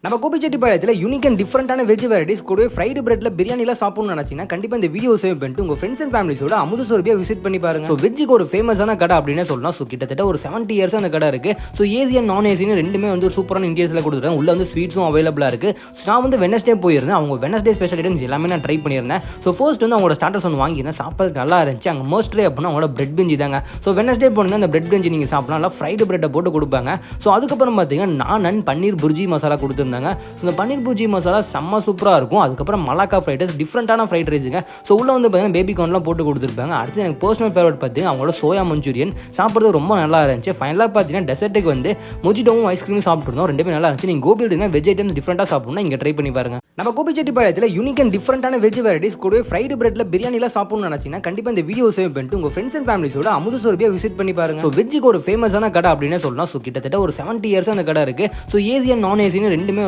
நம்ம கோபிச்செட்டிப்பாளையத்தில் unique and டிஃப்ரெண்டான வெஜ் வெரைட்டிஸ் கூடவே ஃப்ரைடு பிரெட்ல பிரியாணிலாம் சாப்பிடணும்னு நினைச்சீங்கன்னா கண்டிப்பாக இந்த வீடியோ சேவ் பண்ணிட்டு உங்கள் ஃப்ரெண்ட்ஸ் அண்ட் ஃபேமிலிஸோட அமுதசுரபியாக விசிட் பண்ணி பாருங்க. ஸோ வெஜ்ஜுக்கு ஒரு ஃபேமஸான கடை அப்படின்னு சொல்லலாம். ஸோ கிட்டத்தட்ட ஒரு 70 இயர்ஸ் அந்த கடை இருக்கு. ஸோ ஏசி அண்ட் நான் ஏசின்னு ரெண்டுமே வந்து ஒரு சூப்பரான இண்டியன்ஸில் கொடுத்துருக்காங்க. உள்ள வந்து ஸ்வீட்ஸும் அவைலபிளாக இருக்கு. ஸோ நான் வந்து வெனஸ்டே போயிருந்தேன். அவங்க வெனஸ்டே ஸ்பெஷல் ஐட்டம்ஸ் எல்லாமே நான் ட்ரை பண்ணியிருந்தேன். ஸோ ஃபர்ஸ்ட் வந்து அவங்களோட ஸ்டார்டர்ஸ் வந்து வாங்கியிருந்தேன். சாப்பிட்றது நல்லா இருந்துச்சு. அங்கே மோஸ்ட்லி அப்படின்னா அவங்களோட பிரெட் பிரிஞ்சி தாங்க. ஸோ வெனஸ்டே போனீங்கன்னா அந்த பிரெட் பிரிஞ்சி நீங்கள் சாப்பிடலாம். நல்லா ஃப்ரைடு பிரெட்டை போட்டு கொடுப்பாங்க. ஸோ அதுக்கப்புறம் பார்த்தீங்கன்னா நான் அண்ட் பன்னீர் புர்ஜி மசாலா கொடுத்துருந்தாங்க. ஸோ இந்த பன்னீர் பூஜி மசாலா செம்ம சூப்பராக இருக்கும். அதுக்கப்புறம் மலாக்கா ஃப்ரைட் ரைஸ் டிஃப்ரெண்டான ஃப்ரைட் ரைஸுங்க. ஸோ உள்ள வந்து பார்த்தீங்கன்னா பேபி கார்ன்லாம் போட்டு கொடுத்துருப்பாங்க. அடுத்து எனக்கு பர்சனல் ஃபேவரட் பார்த்தீங்கன்னா அவங்களோட சோயா மஞ்சூரியன் சாப்பிட்றது ரொம்ப நல்லா இருந்துச்சு. ஃபைனலாக பார்த்தீங்கன்னா டெசர்ட்டுக்கு வந்து மொஜிட்டோவும் ஐஸ்கிரீமும் சாப்பிட்டுருந்தோம். ரெண்டுமே நல்லா இருந்துச்சு. நீங்கள் கோபியில் இருந்தால் வெஜ் ஐட்டம்ஸ் டிஃப்ரெண்டாக சாப்பிடணும்னா இங்கே ட்ரை பண்ணி பாருங்க. நம்ம கோபிச்செட்டிப்பாளையத்தில் யூனிக் அண்ட் டிஃப்ரெண்டான வெஜ் வெரைட்டிஸ் கூடவே ஃப்ரைடு பிரெட்ல பிரியாணிலாம் சாப்பிடணும்னு நினைச்சீங்கன்னா கண்டிப்பாக இந்த வீடியோ சேவ் பண்ணிட்டு உங்கள் ஃப்ரெண்ட்ஸ் அண்ட் ஃபேமிலிஸோட அமுதசுரபியாக விசிட் பண்ணி பாருங்க. ஸோ வெஜ்ஜுக்கு ஒரு ஃபேமஸான கடை அப்படின்னு சொல்லலாம். ஸோ கிட்டத்தட்ட ஒரு 70 இயர்ஸ் அந்த கடை இருக்கு. ஸோ ஏசி அண்ட் நான் ஏசின்னு ரெண்டுமே